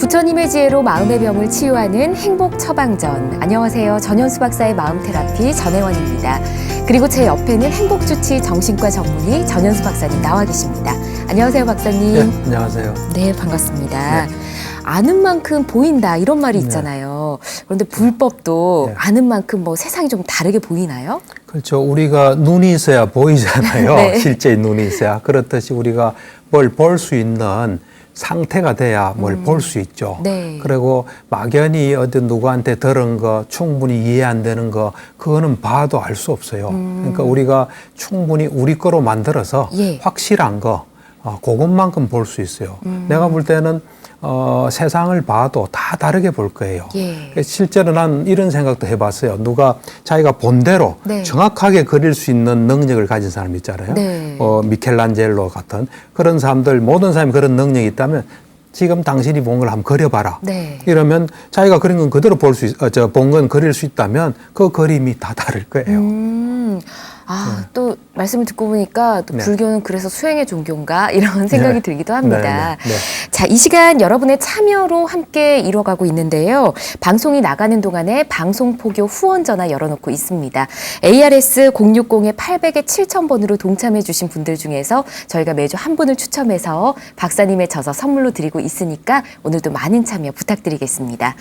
부처님의 지혜로 마음의 병을 치유하는 행복 처방전. 안녕하세요. 전현수 박사의 마음 테라피 전혜원입니다. 그리고 제 옆에는 행복주치 정신과 전문의 전현수 박사님 나와 계십니다. 안녕하세요, 박사님. 네, 안녕하세요. 네, 반갑습니다. 네. 아는 만큼 보인다 이런 말이 있잖아요. 그런데 불법도 네. 아는 만큼 뭐 세상이 좀 다르게 보이나요? 그렇죠. 우리가 눈이 있어야 보이잖아요. 네. 실제 눈이 있어야. 그렇듯이 우리가 뭘 볼 수 있는 상태가 돼야 뭘 볼 수 있죠. 네. 그리고 막연히 어떤 누구한테 들은 거, 충분히 이해 안 되는 거, 그거는 봐도 알 수 없어요. 그러니까 우리가 충분히 우리 거로 만들어서 예. 확실한 거, 그것만큼 볼 수 있어요. 내가 볼 때는 세상을 봐도 다 다르게 볼 거예요. 예. 실제로 난 이런 생각도 해봤어요. 누가 자기가 본대로 네. 정확하게 그릴 수 있는 능력을 가진 사람 있잖아요. 네. 미켈란젤로 같은 그런 사람들, 모든 사람이 그런 능력이 있다면 지금 당신이 본 걸 한번 그려봐라. 네. 이러면 자기가 그린 건 그대로 본 건 그릴 수 있다면 그 그림이 다 다를 거예요. 또 말씀을 듣고 보니까 또 네. 불교는 그래서 수행의 종교인가 이런 생각이 네. 들기도 합니다. 네, 네, 네. 자, 이 시간 여러분의 참여로 함께 이뤄가고 있는데요. 방송이 나가는 동안에 방송포교 후원 전화 열어놓고 있습니다. ARS 060-800-7000번으로 동참해 주신 분들 중에서 저희가 매주 한 분을 추첨해서 박사님의 저서 선물로 드리고 있으니까 오늘도 많은 참여 부탁드리겠습니다.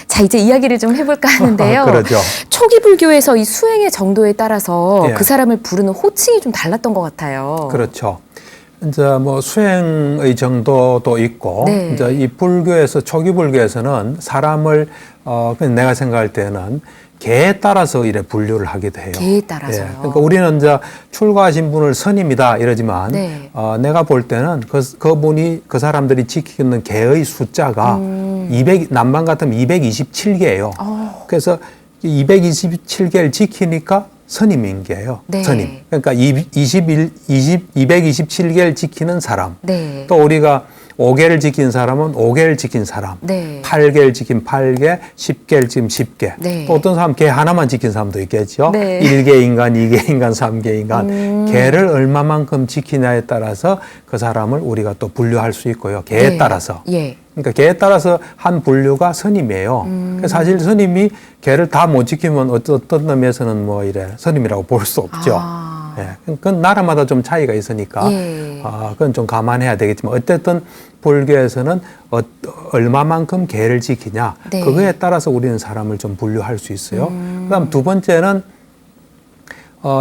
자, 이제 이야기를 좀 해볼까 하는데요. 그러죠. 초기 불교에서 이 수행의 정도에 따라서 예. 그 사람을 부르는 호칭이 좀 달랐던 것 같아요. 그렇죠. 이제 뭐 수행의 정도도 있고, 네. 이제 이 불교에서, 초기 불교에서는 사람을, 그냥 내가 생각할 때는 개에 따라서 이래 분류를 하기도 해요. 개에 따라서요. 그러니까 우리는 이제 출가하신 분을 스님이다 이러지만, 네. 내가 볼 때는 그분이, 그 사람들이 지키는 개의 숫자가 200, 남방 같으면 227개예요. 그래서 227개를 지키니까 스님인 게예요. 네. 스님. 그러니까 227개를 지키는 사람. 네. 또 우리가 5개를 지킨 사람은 5개를 지킨 사람. 네. 8개를 지킨 8개, 10개를 지킨 10개. 네. 또 어떤 사람 개 하나만 지킨 사람도 있겠죠. 네. 1개 인간, 2개 인간, 3개 인간. 개를 얼마만큼 지키냐에 따라서 그 사람을 우리가 또 분류할 수 있고요. 개에 네. 따라서. 예. 그러니까 개에 따라서 한 분류가 스님이에요. 사실 스님이 개를 다 못 지키면 어떤 의미에서는 뭐 이래 스님이라고 볼 수 없죠. 예. 그건 나라마다 좀 차이가 있으니까 예. 그건 좀 감안해야 되겠지만 어쨌든 불교에서는 얼마만큼 개를 지키냐 네. 그거에 따라서 우리는 사람을 좀 분류할 수 있어요. 그다음 두 번째는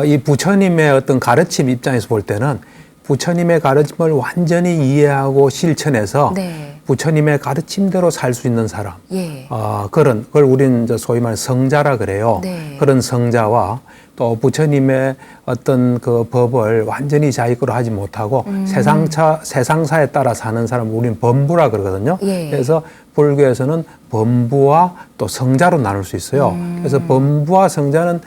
이 부처님의 어떤 가르침 입장에서 볼 때는 부처님의 가르침을 완전히 이해하고 실천해서 네. 부처님의 가르침대로 살 수 있는 사람. 예. 그런 걸 우리는 이제 소위 말해 성자라 그래요. 네. 그런 성자와 또 부처님의 어떤 그 법을 완전히 자기 거로 하지 못하고 세상사에 따라 사는 사람 우리는 범부라 그러거든요. 예. 그래서 불교에서는 범부와 또 성자로 나눌 수 있어요. 그래서 범부와 성자는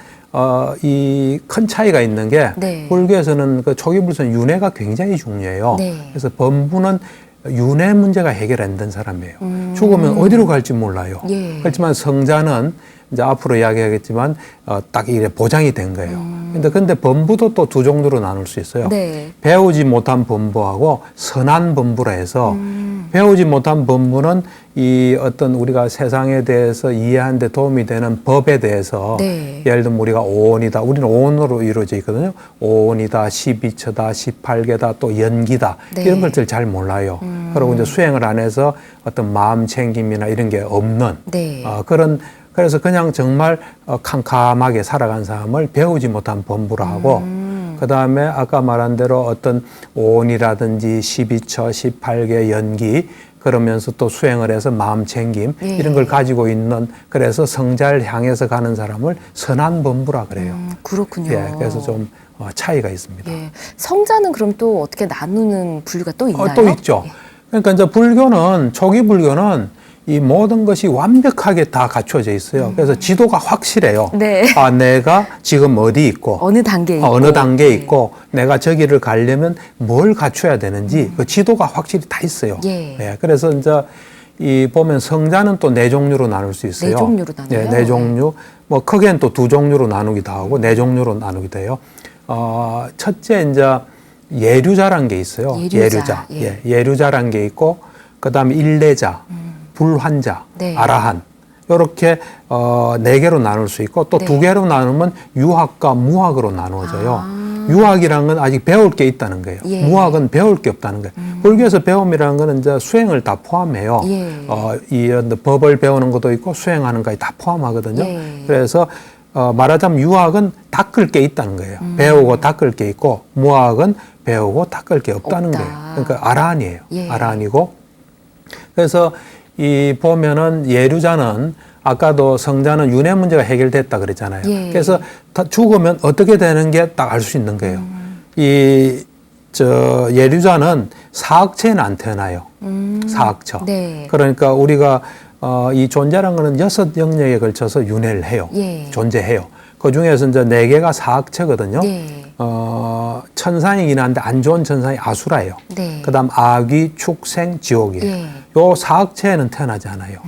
이 큰 차이가 있는 게 네. 불교에서는 그 초기 불교는 윤회가 굉장히 중요해요. 네. 그래서 범부는 윤회 문제가 해결 안 된 사람이에요. 죽으면 어디로 갈지 몰라요. 예. 그렇지만 성자는 이제 앞으로 이야기하겠지만 딱 이래 보장이 된 거예요. 근데 범부도 또 두 종류로 나눌 수 있어요. 네. 배우지 못한 범부하고 선한 범부라 해서 배우지 못한 범부는 이 어떤 우리가 세상에 대해서 이해하는 데 도움이 되는 법에 대해서 네. 예를 들면 우리가 오온이다. 우리는 오온으로 이루어져 있거든요. 오온이다, 12처다, 18개다, 또 연기다. 네. 이런 것들 잘 몰라요. 그리고 이제 수행을 안 해서 어떤 마음 챙김이나 이런 게 없는 네. 그래서 그냥 정말 캄캄하게 살아간 사람을 배우지 못한 범부라 하고 그 다음에 아까 말한 대로 어떤 오온이라든지 12처, 18개 연기 그러면서 또 수행을 해서 마음 챙김 예. 이런 걸 가지고 있는 그래서 성자를 향해서 가는 사람을 선한 범부라 그래요. 그렇군요. 예, 그래서 좀 차이가 있습니다. 예. 성자는 그럼 또 어떻게 나누는 분류가 또 있나요? 또 있죠. 그러니까 이제 불교는 초기 불교는 이 모든 것이 완벽하게 다 갖춰져 있어요. 그래서 지도가 확실해요. 네. 내가 지금 어디 있고 어느 단계에 있고. 어느 단계에 있고 내가 저기를 가려면 뭘 갖춰야 되는지 그 지도가 확실히 다 있어요. 예. 그래서 이제 이 보면 성자는 또 네 종류로 나눌 수 있어요. 네 종류로 나눠요? 네, 네 종류. 뭐 크게는 또 두 종류로 나누기도 하고 네 종류로 나누기도 해요. 첫째 이제 예류자란 게 있어요. 예류자. 예류자란 게 있고 그다음에 일례자. 불환자, 네. 아라한 이렇게 네 개로 나눌 수 있고 또 두 네. 개로 나누면 유학과 무학으로 나누어져요. 유학이라는 건 아직 배울 게 있다는 거예요. 예. 무학은 배울 게 없다는 거예요. 불교에서 배움이라는 거는 이제 수행을 다 포함해요. 예. 이 법을 배우는 것도 있고 수행하는 것까지 다 포함하거든요. 예. 그래서 말하자면 유학은 닦을 게 있다는 거예요. 배우고 닦을 게 있고 무학은 배우고 닦을 게 없다는 없다. 거예요. 그러니까 아라한이에요. 예. 아라한이고 그래서 이 보면은 예류자는 아까도 성자는 윤회 문제가 해결됐다 그랬잖아요. 예. 그래서 다 죽으면 어떻게 되는 게 딱 알 수 있는 거예요. 예류자는 사학처에는 안 태어나요. 사학처. 네. 그러니까 우리가 이 존재라는 거는 6 영역에 걸쳐서 윤회를 해요. 예. 존재해요. 그 중에서 이제 4개가 사학처거든요. 네. 천상이긴 한데 안 좋은 천상이 아수라예요. 네. 그다음 아귀, 축생, 지옥이에요. 예. 요 사학처에는 태어나지 않아요.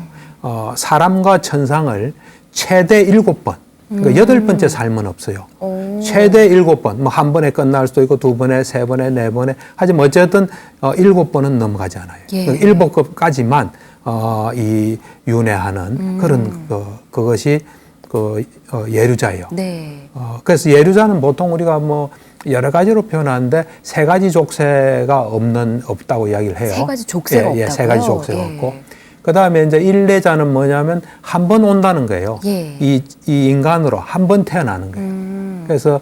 사람과 천상을 최대 7번. 그러니까 8번째 삶은 없어요. 오. 최대 7번. 뭐 한 번에 끝날 수도 있고 2번에, 3번에, 4번에. 하지만 어쨌든 7번은 넘어가지 않아요. 예. 7번까지만 이 윤회하는 그런 그것이 예류자예요. 네. 그래서 예류자는 보통 우리가 뭐 여러 가지로 표현하는데 3가지 족쇄가 없다고 이야기를 해요. 3가지 족쇄가 없다고요? 3가지 족쇄가 예. 없고. 그 다음에 이제 일례자는 뭐냐면 한 번 온다는 거예요. 예. 이 인간으로 한 번 태어나는 거예요. 그래서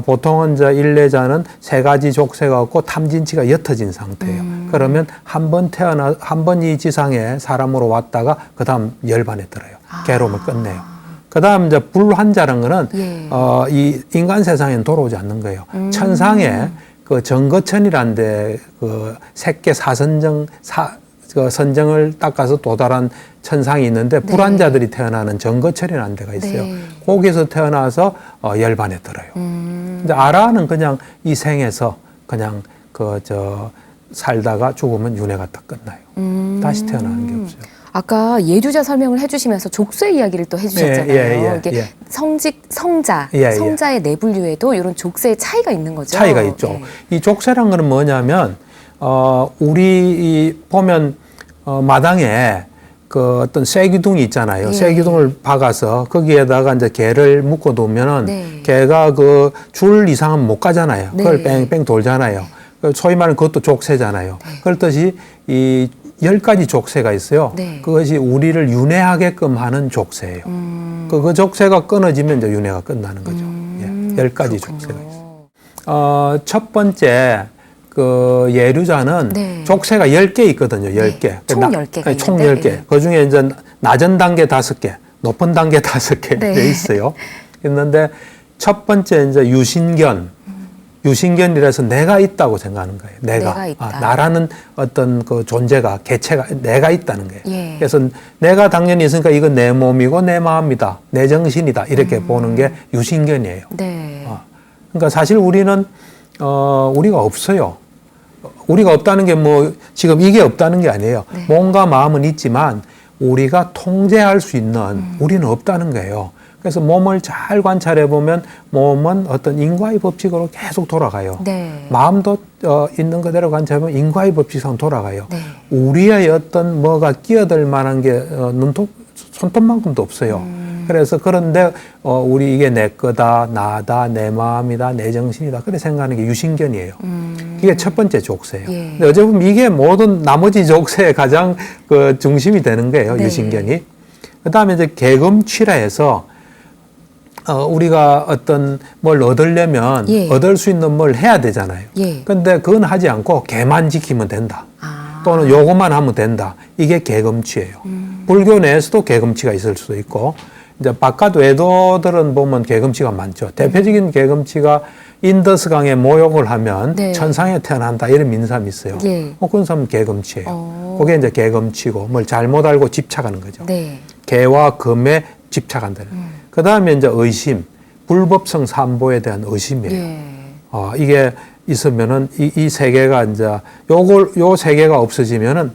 보통은 이제 일례자는 3가지 족쇄가 없고 탐진치가 옅어진 상태예요. 그러면 한 번 이 지상에 사람으로 왔다가 그 다음 열반에 들어요. 괴로움을 끝내요. 그 다음 이제 불환자라는 거는 예. 이 인간 세상에는 돌아오지 않는 거예요. 천상에 그 정거천이라는 데 그 색계 사선정 그 선정을 닦아서 도달한 천상이 있는데 네. 불환자들이 태어나는 정거철이라는 데가 있어요. 네. 거기서 태어나서 열반에 들어요. 근데 아라는 그냥 이 생에서 그냥 살다가 죽으면 윤회가 딱 끝나요. 다시 태어나는 게 없어요. 아까 예류자 설명을 해주시면서 족쇄 이야기를 또 해주셨잖아요. 이게 성자, 성자의 네 분류에도 이런 족쇄의 차이가 있는 거죠. 차이가 있죠. 네. 이 족쇄란 거는 뭐냐면 우리 보면 마당에 그 어떤 쇠기둥이 있잖아요. 예. 쇠기둥을 박아서 거기에다가 이제 개를 묶어 놓으면은 네. 개가 그 줄 이상은 못 가잖아요. 네. 그걸 뺑뺑 돌잖아요. 소위 말하는 그것도 족쇄잖아요. 네. 그렇듯이 이 10가지 족쇄가 있어요. 네. 그것이 우리를 윤회하게끔 하는 족쇄예요. 그 족쇄가 끊어지면 이제 윤회가 끝나는 거죠. 예, 10가지 그렇군요. 족쇄가 있어요. 첫 번째 그 예류자는 네. 족쇄가 10개 있거든요. 10개. 총 10개가 총 있는데, 10개. 예. 그 중에 이제 낮은 단계 5개, 높은 단계 5개 네. 있어요. 있는데 첫 번째 이제 유신견이라서 내가 있다고 생각하는 거예요. 내가 있다. 나라는 어떤 그 존재가, 개체가 내가 있다는 거예요. 예. 그래서 내가 당연히 있으니까 이건 내 몸이고 내 마음이다, 내 정신이다 이렇게 보는 게 유신견이에요. 네. 그러니까 사실 우리는 우리가 없어요. 우리가 없다는 게 뭐 지금 이게 없다는 게 아니에요. 네. 몸과 마음은 있지만 우리가 통제할 수 있는 우리는 없다는 거예요. 그래서 몸을 잘 관찰해 보면 몸은 어떤 인과의 법칙으로 계속 돌아가요. 네. 마음도 있는 그대로 관찰하면 인과의 법칙상 돌아가요. 네. 우리의 어떤 뭐가 끼어들 만한 게 손톱만큼도 없어요. 그래서 그런데 우리 이게 내 거다, 나다, 내 마음이다, 내 정신이다 그렇게 생각하는 게 유신견이에요. 이게 첫 번째 족쇄예요. 예. 근데 어찌 보면 이게 모든 나머지 족쇄의 가장 그 중심이 되는 거예요. 네. 유신견이. 그다음에 이제 계금취라 해서 우리가 어떤 뭘 얻으려면 예. 얻을 수 있는 뭘 해야 되잖아요. 예. 근데 그건 하지 않고 개만 지키면 된다. 아. 또는 요것만 하면 된다. 이게 계금취예요. 불교 내에서도 계금취가 있을 수도 있고 이제 바깥 외도들은 보면 계금취가 많죠. 대표적인 계금취가 인더스강에 모욕을 하면 네. 천상에 태어난다 이런 민사이 있어요. 예. 그런 사람은 계금취예요. 그게 이제 계금취고 뭘 잘못 알고 집착하는 거죠. 네. 개와 금에 집착한다는. 그 다음에 이제 의심, 불법성 삼보에 대한 의심이에요. 예. 이게 있으면은 이 세 개가 이제 요 세 개가 없어지면은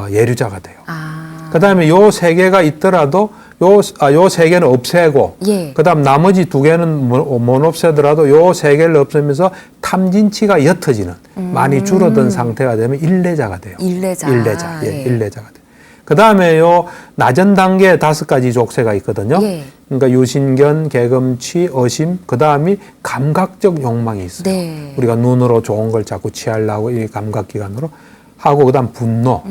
예류자가 돼요. 아. 그 다음에 요 세 개가 있더라도 요 세 개는 없애고, 예. 그 다음 나머지 2개는 못 없애더라도 요 세 개를 없애면서 탐진치가 옅어지는, 많이 줄어든 상태가 되면 일례자가 돼요. 일례자. 일례자. 예, 예. 일례자가 돼요. 그 다음에 요 낮은 단계 5가지 족쇄가 있거든요. 예. 그러니까 유신견, 개금치, 어심, 그 다음이 감각적 욕망이 있어요. 네. 우리가 눈으로 좋은 걸 자꾸 취하려고 이 감각기관으로 하고, 그 다음 분노.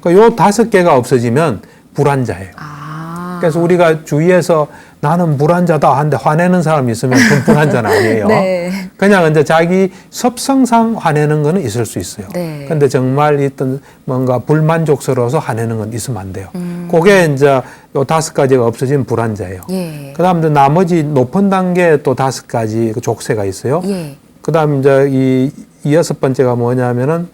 그러니까 요 5개가 없어지면 불안자예요. 아. 그래서 우리가 주위에서 나는 불안자다 하는데 화내는 사람이 있으면 그건 불안자는 아니에요. 네. 그냥 이제 자기 섭성상 화내는 거는 있을 수 있어요. 네. 근데 정말 있던 뭔가 불만족스러워서 화내는 건 있으면 안 돼요. 그게 이제 요 5가지가 없어지면 불안자예요. 예. 그 다음 나머지 높은 단계에 또 5가지 그 족쇄가 있어요. 예. 그 다음 이제 이 6번째가 뭐냐면은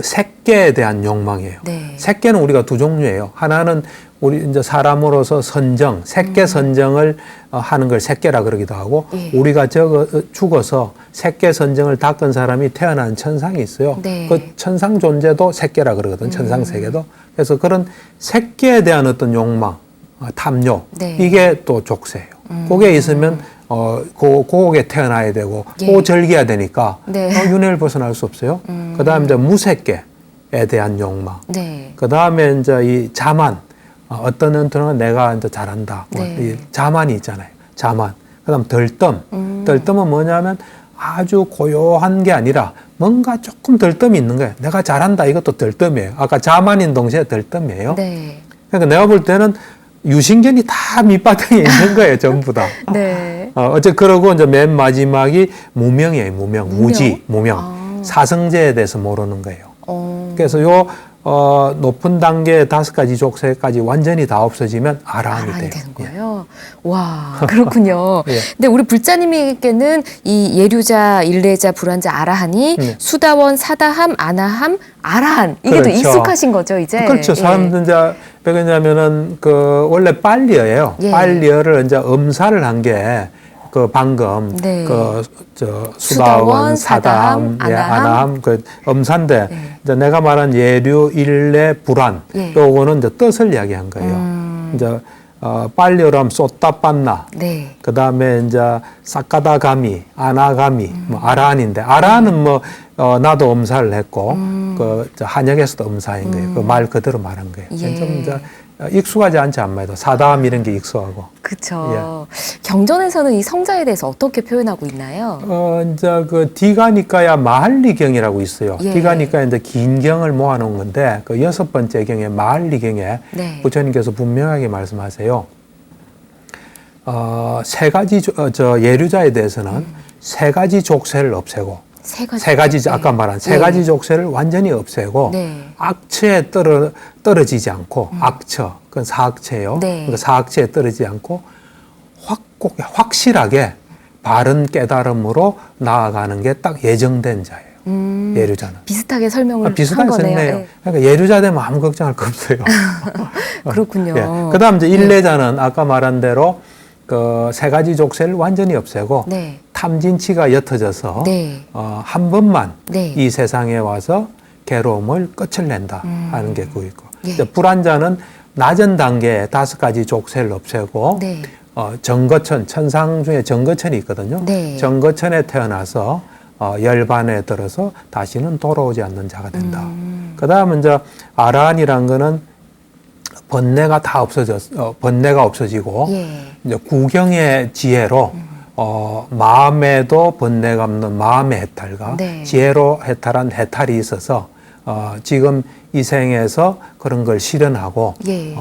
색계에 대한 욕망이에요. 네. 색계는 우리가 두 종류예요. 하나는 우리 이제 사람으로서 선정, 색계 선정을 하는 걸 색계라 그러기도 하고, 예. 우리가 죽어서 색계 선정을 닦은 사람이 태어난 천상이 있어요. 네. 그 천상 존재도 색계라 그러거든. 천상 세계도. 그래서 그런 색계에 대한 어떤 욕망, 탐욕, 네. 이게 또 족쇄예요. 그게 있으면 고국에 태어나야 되고, 예. 고절기야 되니까 네. 윤회를 벗어날 수 없어요. 그 다음에 이제 무색계에 대한 욕망. 네. 그 다음에 이제 이 자만, 어떤 은퇴는 내가 이제 잘한다. 뭐 네. 이 자만이 있잖아요. 자만. 그 다음 덜뜸. 덜뜸은 뭐냐면 아주 고요한 게 아니라 뭔가 조금 덜뜸이 있는 거예요. 내가 잘한다. 이것도 덜뜸이에요. 아까 자만인 동시에 덜뜸이에요. 네. 그러니까 내가 볼 때는 유신견이 다 밑바탕에 있는 거예요. 전부 다. 네. 어째 그러고 이제 맨 마지막이 무명이에요. 무명. 무지. 무명. 아. 사성제에 대해서 모르는 거예요. 그래서 요 높은 단계의 5가지 족쇄까지 완전히 다 없어지면 아라한이 아라한이 돼요. 되는 거예요. 와, 그렇군요. 예. 근데 우리 불자님에게는 이 예류자, 일례자, 불안자, 아라한이 네. 수다원, 사다함, 아나함, 아라한 이게 또 그렇죠. 익숙하신 거죠, 이제. 그렇죠. 예. 사람들 이제 왜냐면은 그 원래 빨리어예요. 예. 빨리어를 이제 음사를 한 게 그 방금 네. 그 저 수다원, 수다원, 사다함, 사다함, 예, 아나함. 아나함 그 음사인데 네. 이제 내가 말한 예류, 일례, 불안 예. 요거는 이제 뜻을 이야기한 거예요. 이제 빨리어로 하면 쏟다빤나. 네. 그 다음에 이제 사카다가미, 아나가미, 뭐 아라한인데 아라한은 뭐 나도 음사를 했고 그 한역에서도 음사인 거예요. 그 말 그대로 말한 거예요. 예. 좀 이제 익숙하지 않지 않마도 사다함 이런 게 익숙하고. 그렇죠. 경전에서는 이 성자에 대해서 어떻게 표현하고 있나요? 이제 그 디가니까야 마할리경이라고 있어요. 예. 디가니까 이제 긴 경을 모아놓은 건데 그 6번째 경에 마할리경에 네. 부처님께서 분명하게 말씀하세요. 3가지 저 예류자에 대해서는 3가지 족쇄를 없애고 세 가지. 아까 말한 네. 3가지 족쇄를 완전히 없애고 네. 악처에 떨어지지 않고 악처, 그건 사악체예요. 네. 그러니까 사악체에 떨어지지 않고 확실하게 바른 깨달음으로 나아가는 게 딱 예정된 자예요. 예류자는. 비슷하게 설명을 비슷하게 한 거네요. 설명해요. 예. 그러니까 예류자 되면 아무 걱정할 거 없어요. 그렇군요. 예. 그다음 이제 일례자는 아까 말한 대로 그 3가지 족쇄를 완전히 없애고 네. 탐진치가 옅어져서 네. 한 번만 네. 이 세상에 와서 괴로움을 끝을 낸다 하는 게 그거 있고 예. 이제 불안자는 낮은 단계에 5가지 족쇄를 없애고 네. 정거천, 천상 중에 정거천이 있거든요. 네. 정거천에 태어나서 열반에 들어서 다시는 돌아오지 않는 자가 된다. 그다음은 이제 아라한이란 거는 번뇌가 다 번뇌가 없어지고 예. 이제 구경의 지혜로 마음에도 번뇌가 없는 마음의 해탈과 네. 지혜로 해탈한 해탈이 있어서 지금 이 생에서 그런 걸 실현하고 예.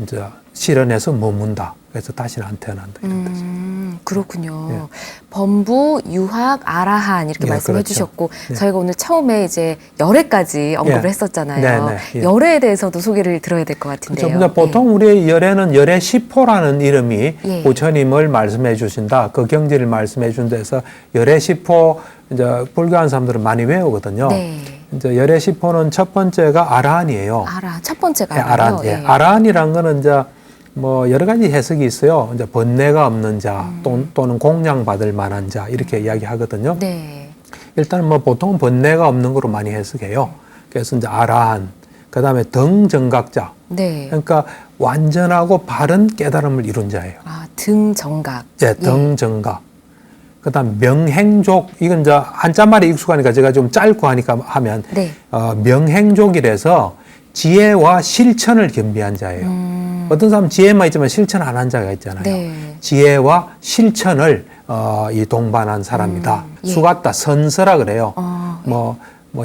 이제 실현해서 머문다. 그래서 다시는 안 태어난다 이런 뜻이에요. 그렇군요. 범부, 유학, 아라한 이렇게 예, 말씀해 그렇죠. 주셨고 예. 저희가 오늘 처음에 이제 열애까지 언급을 예. 했었잖아요. 네, 네, 예. 열애에 대해서도 소개를 들어야 될 것 같은데요. 그렇죠. 근데 보통 우리의 열애는 열애시포라는 이름이 예. 부처님을 말씀해 주신다. 그 경지를 말씀해 준 데서 열애시포 이제 불교하는 사람들은 많이 외우거든요. 네. 이제 열애시포는 첫 번째가 아라한이에요. 첫 번째가 예, 아라한. 예. 예. 아라한이란 거는 이제 뭐 여러 가지 해석이 있어요. 이제 번뇌가 없는 자 또는 공양받을 만한 자 이렇게 이야기하거든요. 네. 일단은 뭐 보통 번뇌가 없는 거로 많이 해석해요. 그래서 이제 아라한, 그 다음에 등정각자. 네. 그러니까 완전하고 바른 깨달음을 이룬 자예요. 등정각. 예, 등정각. 그 다음 명행족, 이건 이제 한자말이 익숙하니까 제가 좀 짧고 하니까 하면, 네. 명행족이라서 지혜와 실천을 겸비한 자예요. 어떤 사람은 지혜만 있지만 실천 안 한 자가 있잖아요. 네. 지혜와 실천을 이 동반한 사람이다. 예. 수갔다, 선서라 그래요. 예. 뭐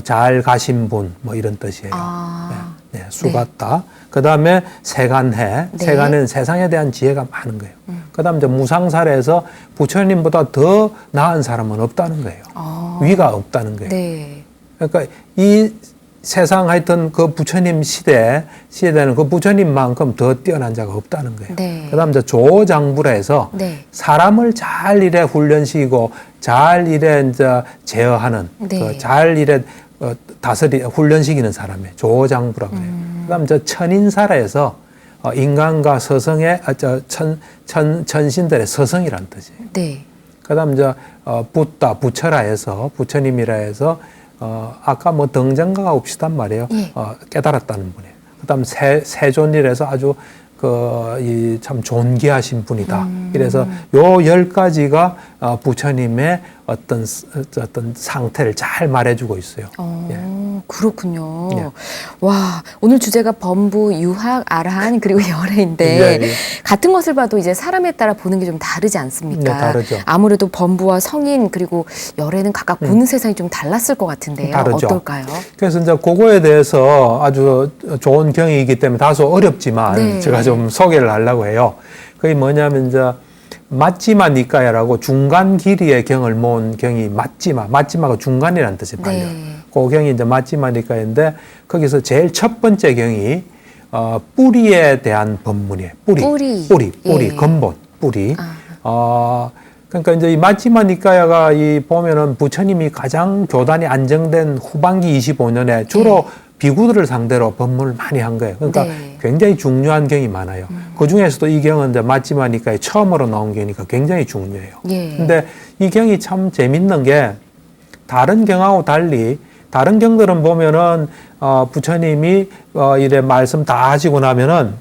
잘 가신 분, 뭐 이런 뜻이에요. 아. 네, 수갔다. 그 다음에 세간해. 네. 세간에는 세상에 대한 지혜가 많은 거예요. 그 다음 이제 무상사례에서 부처님보다 더 나은 사람은 없다는 거예요. 위가 없다는 거예요. 네. 그러니까 이 세상 하여튼 그 부처님 시대에는 그 부처님만큼 더 뛰어난 자가 없다는 거예요. 네. 그 다음 이제 조장부라 해서 네. 사람을 잘 일에 훈련시키고 잘 일에 이제 제어하는 네. 그 잘 일에 훈련시키는 사람이에요. 조장부라고 해요. 그다음 저 천인사라 해서 인간과 서성의 천신들의 서성이라는 뜻이에요. 네. 그다음 이제 부처라 해서 부처님이라 해서 아까 뭐 등장가가 없이단 말이에요. 예. 깨달았다는 분이에요. 그다음 세존이라서 아주 참 존귀하신 분이다. 이래서 요 10가지가 부처님의 어떤 상태를 잘 말해주고 있어요. 예. 그렇군요. 예. 와, 오늘 주제가 범부, 유학, 아라한 그리고 열애인데 예, 예. 같은 것을 봐도 이제 사람에 따라 보는 게 좀 다르지 않습니까? 네, 다르죠. 아무래도 범부와 성인 그리고 열애는 각각 보는 세상이 좀 달랐을 것 같은데요. 다르죠. 어떨까요? 그래서 이제 그거에 대해서 아주 좋은 경이이기 때문에 다소 어렵지만 네. 제가 좀 소개를 하려고 해요. 그게 뭐냐면 이제 맞지마 니까야라고 중간 길이의 경을 모은 경이 맞지마가 중간이라는 뜻이 발려. 네. 그 경이 이제 맞지마 니까야인데 거기서 제일 첫 번째 경이 뿌리에 대한 법문이에요. 뿌리, 예. 근본, 뿌리. 그러니까 이제 이 맞지마 니까야가 이 보면은 부처님이 가장 교단이 안정된 후반기 25년에 주로 비구들을 상대로 법문을 많이 한 거예요. 그러니까 네. 굉장히 중요한 경이 많아요. 그 중에서도 이 경은 이제 맞지마 니까야 처음으로 나온 경이니까 굉장히 중요해요. 예. 근데 이 경이 참 재밌는 게 다른 경하고 달리 다른 경들은 보면은 부처님이 이래 말씀 다 하시고 나면은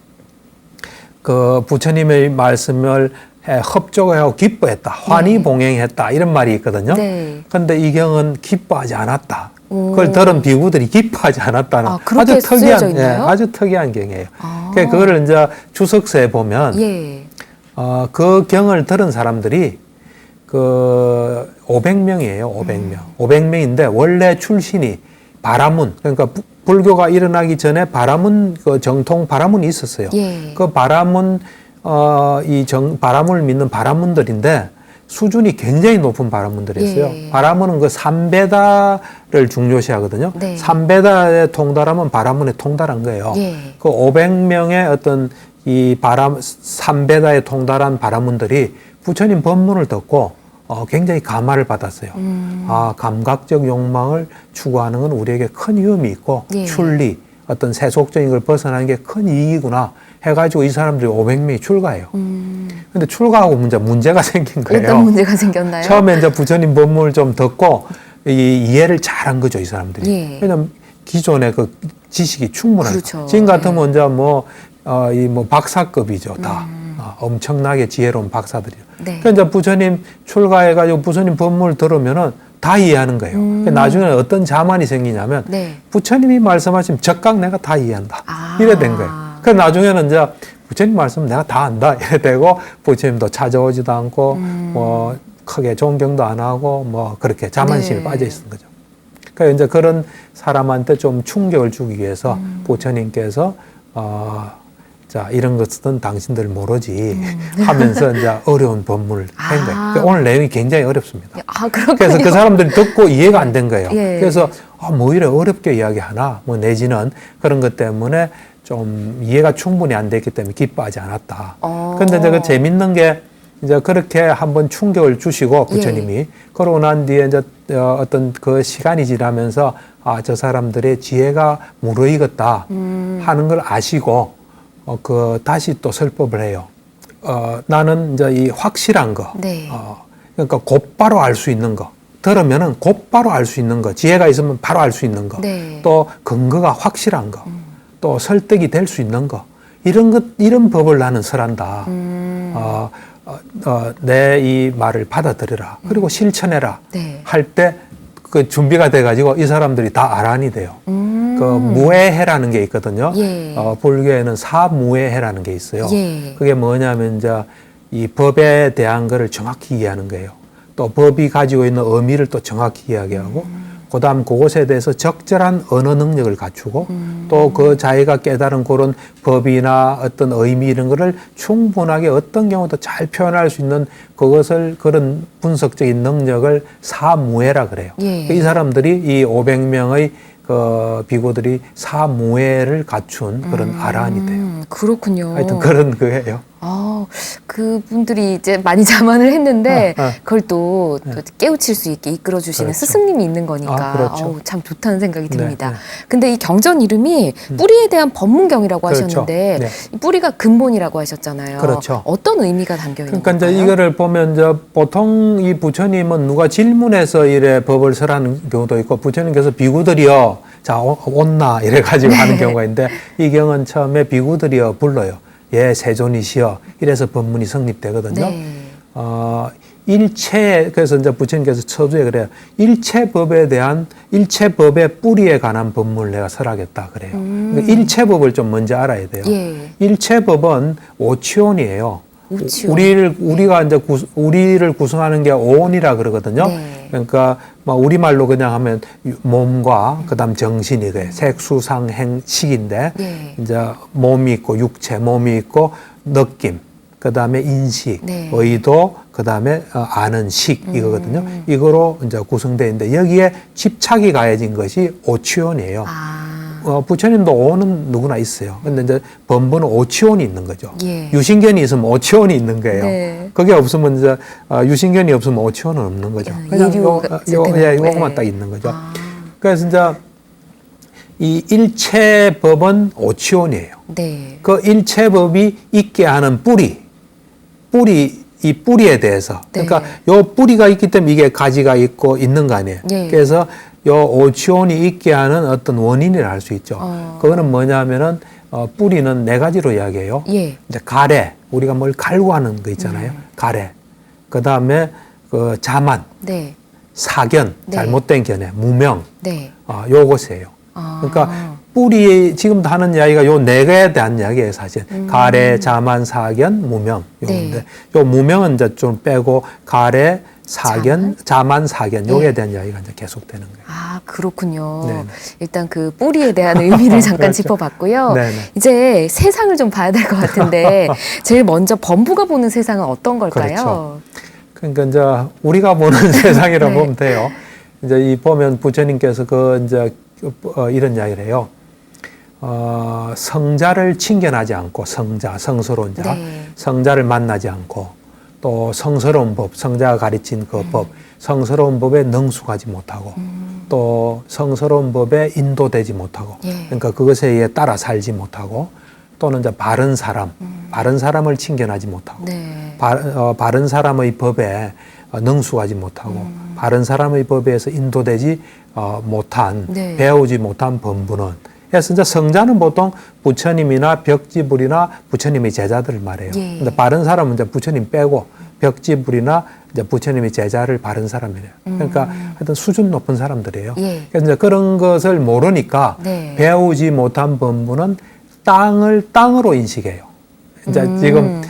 그 부처님의 말씀을 협조하고 기뻐했다. 환희봉행했다. 이런 말이 있거든요. 네. 근데 이 경은 기뻐하지 않았다. 그걸 들은 비구들이 기뻐하지 않았다는 그렇게 아주 특이한, 쓰여져 있나요? 아주 특이한 경이에요. 그거를 이제 주석서에 보면 예. 그 경을 들은 사람들이 그 500명이에요. 500명. 500명인데 원래 출신이 바라문, 그러니까 불교가 일어나기 전에 바라문, 그 정통 바라문이 있었어요. 예. 그 바라문, 바라문을 믿는 바라문들인데 수준이 굉장히 높은 바라문들이었어요. 예. 바라문은 그 삼베다를 중요시 하거든요. 네. 삼베다에 통달하면 바라문에 통달한 거예요. 예. 그 500명의 어떤 삼베다에 통달한 바라문들이 부처님 법문을 듣고 굉장히 감화를 받았어요. 감각적 욕망을 추구하는 건 우리에게 큰 위험이 있고 예. 출리, 어떤 세속적인 걸 벗어나는 게 큰 이익이구나 해가지고 이 사람들이 500명이 출가해요. 근데 출가하고 문제가 생긴 거예요. 어떤 문제가 생겼나요? 처음에 이제 부처님 법문을 좀 듣고 이해를 잘한 거죠, 이 사람들이. 예. 왜냐면 기존의 그 지식이 충분한. 그렇죠. 지금 같으면 이제 박사급이죠, 다. 엄청나게 지혜로운 박사들이요. 네. 그러니까 이제 부처님 출가해가지고 부처님 법문을 들으면은 다 이해하는 거예요. 나중에는 어떤 자만이 생기냐면 네. 부처님이 말씀하시면 적각 내가 다 이해한다. 이래 된 거예요. 그래서 나중에는 이제 부처님 말씀 내가 다 안다. 이래 되고 부처님도 찾아오지도 않고 뭐 크게 존경도 안 하고 뭐 그렇게 자만심에 네. 빠져 있는 거죠. 그러니까 이제 그런 사람한테 좀 충격을 주기 위해서 부처님께서 자, 이런 것은 당신들 모르지 하면서 이제 어려운 법문을 한 거예요. 그러니까 오늘 내용이 굉장히 어렵습니다. 그렇군요. 그래서 그 사람들이 듣고 이해가 안 된 거예요. 예. 그래서 뭐 이래 어렵게 이야기하나 뭐 내지는 그런 것 때문에 좀 이해가 충분히 안 됐기 때문에 기뻐하지 않았다. 근데 이제 그 재밌는 게 이제 그렇게 한번 충격을 주시고 부처님이 예. 그러고 난 뒤에 이제 어떤 그 시간이 지나면서 저 사람들의 지혜가 무르익었다 하는 걸 아시고 다시 또 설법을 해요. 나는 이제 이 확실한 거. 네. 그러니까 곧바로 알 수 있는 거. 들으면은 곧바로 알 수 있는 거. 지혜가 있으면 바로 알 수 있는 거. 네. 또 근거가 확실한 거. 또 설득이 될 수 있는 거. 이런 법을 나는 설한다. 내 이 말을 받아들여라. 그리고 실천해라. 네. 할 때 그 준비가 돼가지고 이 사람들이 다 아란이 돼요. 그 무해해라는 게 있거든요. 예. 불교에는 사무해해라는 게 있어요. 예. 그게 뭐냐면 이제 이 법에 대한 거를 정확히 이해하는 거예요. 또 법이 가지고 있는 의미를 또 정확히 이야기하고 그다음 그것에 대해서 적절한 언어 능력을 갖추고 또 그 자기가 깨달은 그런 법이나 어떤 의미 이런 거를 충분하게 어떤 경우도 잘 표현할 수 있는 그것을 그런 분석적인 능력을 사무해라 그래요. 예. 이 사람들이 이 500명의 그 비구들이 사무해를 갖춘 그런 아란이 돼요. 그렇군요. 하여튼 그런 거예요. 아, 그분들이 이제 많이 자만을 했는데 그걸 또 깨우칠 수 있게 이끌어 주시는 그렇죠. 스승님이 있는 거니까 그렇죠. 어우, 참 좋다는 생각이 듭니다. 네. 근데 이 경전 이름이 뿌리에 대한 법문경이라고 그렇죠. 하셨는데 네. 이 뿌리가 근본이라고 하셨잖아요. 그렇죠. 어떤 의미가 담겨 있는 그러니까 건가요? 이제 이거를 보면 이제 보통 이 부처님은 누가 질문해서 이래 법을 설하는 경우도 있고 부처님께서 비구들이여 자 온나 이래 가지고 하는 경우가 있는데 이 경은 처음에 비구들이여 불러요. 예 세존이시여 이래서 법문이 성립되거든요. 네. 일체 그래서 이제 부처님께서 처주에 그래요. 일체법에 대한 일체법의 뿌리에 관한 법문을 내가 설하겠다 그래요. 그러니까 일체법을 좀 먼저 알아야 돼요. 예. 일체법은 오치온이에요. 오치온. 우리가 이제 우리를 구성하는 게 오온이라 그러거든요. 네. 그러니까 우리말로 그냥 하면 몸과 그다음 정신이 돼. 색수상행식인데 네. 이제 몸이 있고 육체, 몸이 있고 느낌, 그다음에 인식, 네. 의도, 그다음에 아는 식 이거거든요. 이거로 이제 구성되어 있는데 여기에 집착이 가해진 것이 오치온이에요. 부처님도 오는 누구나 있어요. 근데 이제 범부는 오치온이 있는 거죠. 예. 유신견이 있으면 오치온이 있는 거예요. 네. 그게 없으면 이제 유신견이 없으면 오치온은 없는 거죠. 그냥 요거만 딱 있는 거죠. 그래서 이제 이 일체법은 오치온이에요. 네. 그 일체법이 있게 하는 이 뿌리에 대해서. 그러니까 요 뿌리가 있기 때문에 이게 가지가 있고 있는 거 아니에요. 예. 그래서 요 오치온이 있게 하는 어떤 원인이라 할 수 있죠. 그거는 뭐냐면은 뿌리는 네 가지로 이야기해요. 예. 이제 가래, 우리가 뭘 갈고 하는 거 있잖아요. 가래. 그 다음에 그 자만, 네. 사견, 네. 잘못된 견해, 무명. 네. 요것이에요. 그러니까 뿌리 지금도 하는 이야기가 요 네 개에 대한 이야기예요, 사실. 가래, 자만, 사견, 무명. 요건데 요 무명은 이제 좀 빼고 가래, 사견, 자만, 사견 요에 대한 이야기가 이제 계속되는 거예요. 아, 그렇군요. 네네. 일단 그 뿌리에 대한 의미를 잠깐 그렇죠. 짚어봤고요. 네네. 이제 세상을 좀 봐야 될 것 같은데 제일 먼저 범부가 보는 세상은 어떤 걸까요? 그렇죠. 그러니까 이제 우리가 보는 세상이라고 네. 보면 돼요. 이제 이 보면 부처님께서 그 이제 이런 이야기를 해요. 성자를 친견하지 않고 성스러운 자, 네. 성자를 만나지 않고 또 성스러운 법, 성자가 가르친 그 법, 성스러운 법에 능숙하지 못하고 또 성스러운 법에 인도되지 못하고 예. 그러니까 그것에 의해 따라 살지 못하고 또는 이제 바른 사람을 친견하지 못하고 네. 바른 사람의 법에 능숙하지 못하고 바른 사람의 법에서 인도되지 못한 네. 배우지 못한 범부는 그래서 이제 성자는 보통 부처님이나 벽지불이나 부처님의 제자들을 말해요. 예. 근데 바른 사람은 이제 부처님 빼고 벽지불이나 이제 부처님의 제자를 바른 사람이래요. 그러니까 하여튼 수준 높은 사람들이에요. 예. 그래서 이제 그런 것을 모르니까 네. 배우지 못한 범부는 땅을 땅으로 인식해요. 이제 지금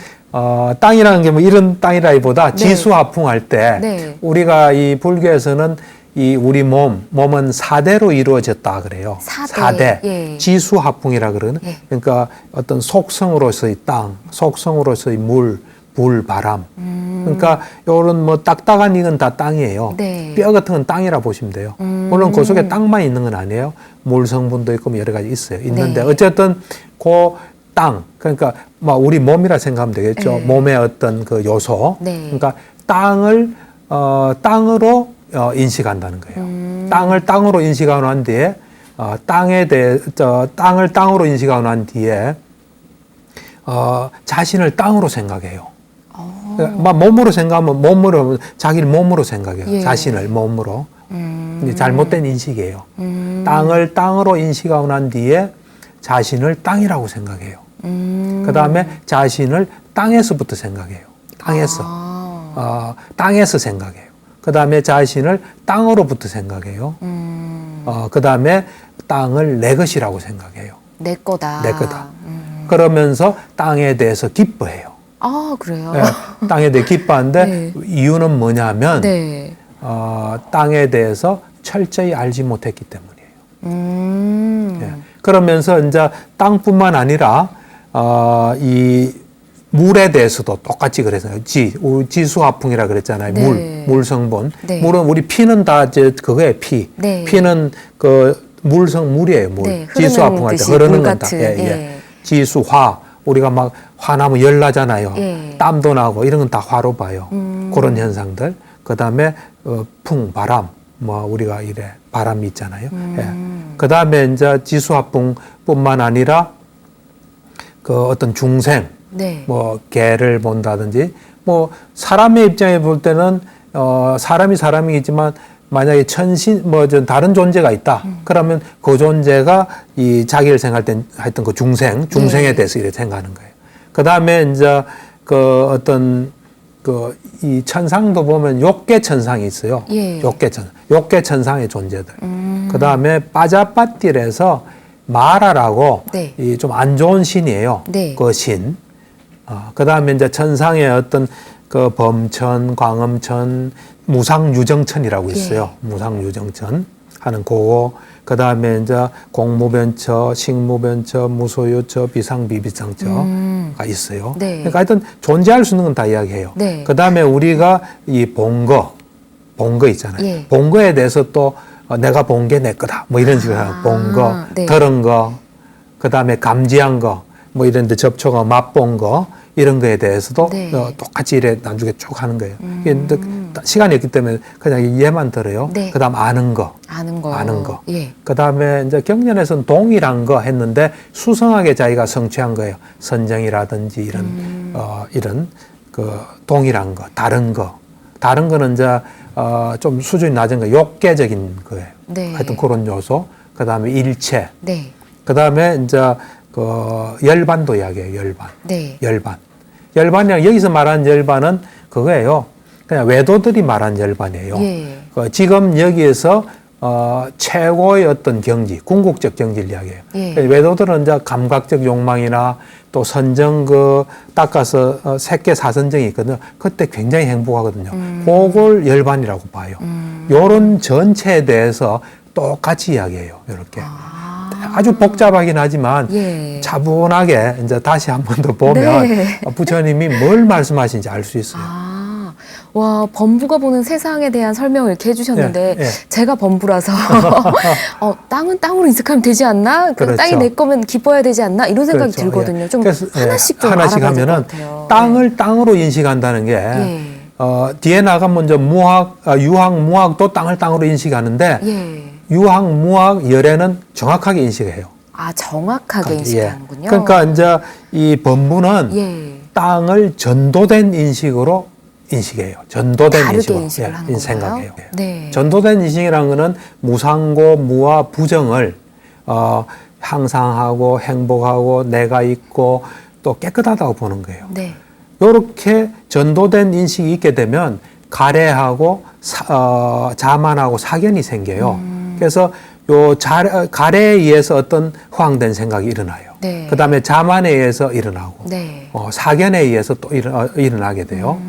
땅이라는 게 뭐 이런 땅이라기보다 네. 지수화풍할 때 네. 우리가 이 불교에서는 이 우리 몸은 사대로 이루어졌다 그래요. 사대. 예. 지수화풍이라 그러는. 예. 그러니까 어떤 속성으로서의 땅, 속성으로서의 물, 불, 바람. 그러니까 요런 뭐 딱딱한 이건 다 땅이에요. 네. 뼈 같은 건 땅이라 보시면 돼요. 물론 그 속에 땅만 있는 건 아니에요. 물 성분도 있고 뭐 여러 가지 있어요. 있는데 네. 어쨌든 그 땅, 그러니까 뭐 우리 몸이라 생각하면 되겠죠. 네. 몸의 어떤 그 요소. 네. 그러니까 땅을 땅으로 인식한다는 거예요. 땅을 땅으로 인식하고 난 뒤에 땅에 대해 땅을 땅으로 인식하고 난 뒤에 자신을 땅으로 생각해요. 막 몸으로 생각하면 자기를 몸으로 생각해요. 예. 자신을 몸으로. 이제 잘못된 인식이에요. 땅을 땅으로 인식하고 난 뒤에 자신을 땅이라고 생각해요. 그 다음에 자신을 땅에서부터 생각해요. 땅에서. 땅에서 생각해요. 그 다음에 자신을 땅으로부터 생각해요. 그 다음에 땅을 내 것이라고 생각해요. 내 거다. 내 거다. 그러면서 땅에 대해서 기뻐해요. 아, 그래요? 네, 땅에 대해 기뻐하는데 네. 이유는 뭐냐면 네. 땅에 대해서 철저히 알지 못했기 때문이에요. 네. 음. 그러면서 이제 땅뿐만 아니라 이 물에 대해서도 똑같이 그래서요. 지수화풍이라 그랬잖아요. 네. 물 성분. 네. 물은 우리 피는 다 이제 그거예요. 피. 네. 피는 물이에요. 물. 네, 지수화풍할 때 듯이 흐르는 물 건 다. 같은, 예, 예. 예. 지수화. 우리가 막 화나면 열 나잖아요. 예. 땀도 나고 이런 건 다 화로 봐요. 그런 현상들. 그다음에 바람. 뭐 우리가 이래 바람이 있잖아요. 예. 그다음에 이제 지수화풍뿐만 아니라 그 어떤 중생, 네. 뭐 개를 본다든지 뭐 사람의 입장에 볼 때는 사람이 사람이겠지만 만약에 천신 뭐 다른 존재가 있다. 그러면 그 존재가 이 자기를 생각할 때 하여튼 그 중생에 네. 대해서 이렇게 생각하는 거예요. 그다음에 이제 그 어떤 이 천상도 보면 욕계 천상이 있어요. 예. 욕계 천상의 존재들. 그다음에 빠자빠딜에서 마라라고 네. 이 좀 안 좋은 신이에요. 네. 그 신. 그다음에 이제 천상의 어떤 그 범천, 광음천, 무상유정천이라고 있어요. 무상유정천 하는 그거. 그다음에 이제 공무변처, 식무변처, 무소유처, 비상비비상처가 있어요. 네. 그러니까 하여튼 존재할 수 있는 건 다 이야기해요. 네. 그다음에 우리가 이 본 거 있잖아요. 예. 본 거에 대해서 또 내가 본 게 내 거다. 뭐 이런 식으로 본 거, 네. 들은 거, 그다음에 감지한 거, 뭐 이런 데 접촉하고 맛본 거 이런 거에 대해서도 네. 똑같이 이래 나중에 쭉 하는 거예요. 이게 시간이 없기 때문에 그냥 이해만 들어요. 네. 그다음 아는 거. 아는 거. 아는 거. 예. 그다음에 이제 경전에서는 동일한 거 했는데 수성하게 자기가 성취한 거예요. 선정이라든지 이런 그 동일한 거, 다른 거. 다른 거는 이제 좀 수준이 낮은 거, 욕계적인 거예요. 네. 하여튼 그런 요소. 그다음에 일체. 네. 그다음에 이제 그 열반도 이야기해요. 열반. 네. 열반이랑 여기서 말하는 열반은 그거예요. 그냥 외도들이 말한 열반이에요. 예. 지금 여기에서 최고의 어떤 경지, 궁극적 경지를 이야기해요. 예. 외도들은 이제 감각적 욕망이나 또 선정 닦아서 색계 사선정이 있거든요. 그때 굉장히 행복하거든요. 그걸 열반이라고 봐요. 요런 전체에 대해서 똑같이 이야기해요. 이렇게. 아주 복잡하긴 하지만 예. 차분하게 이제 다시 한 번 더 보면 네. 부처님이 뭘 말씀하시는지 알 수 있어요. 와, 범부가 보는 세상에 대한 설명을 이렇게 해주셨는데, 예, 예. 제가 범부라서, 땅은 땅으로 인식하면 되지 않나? 그렇죠. 땅이 내 거면 기뻐야 되지 않나? 이런 생각이 그렇죠. 들거든요. 예. 좀 그래서, 하나씩 좀 하나씩 알아봐야 될 것 하면은 같아요. 땅을 땅으로 인식한다는 게 예. 뒤에 나가면 이제 유학, 무학도 땅을 땅으로 인식하는데 예. 유학, 무학, 열애는 정확하게 인식해요. 정확하게 인식하는군요. 그러니까 이제 이 범부는 예. 땅을 전도된 인식으로 인식해요. 전도된 다르게 인식으로 인식을 하는 건가요? 생각해요. 네. 전도된 인식이라는 거는 무상고, 무와 부정을 향상하고 행복하고 내가 있고 또 깨끗하다고 보는 거예요. 네. 이렇게 전도된 인식이 있게 되면 가래하고 자만하고 사견이 생겨요. 그래서 가래에 의해서 어떤 허황된 생각이 일어나요. 네. 그다음에 자만에 의해서 일어나고 네. 사견에 의해서 또 일어나게 돼요.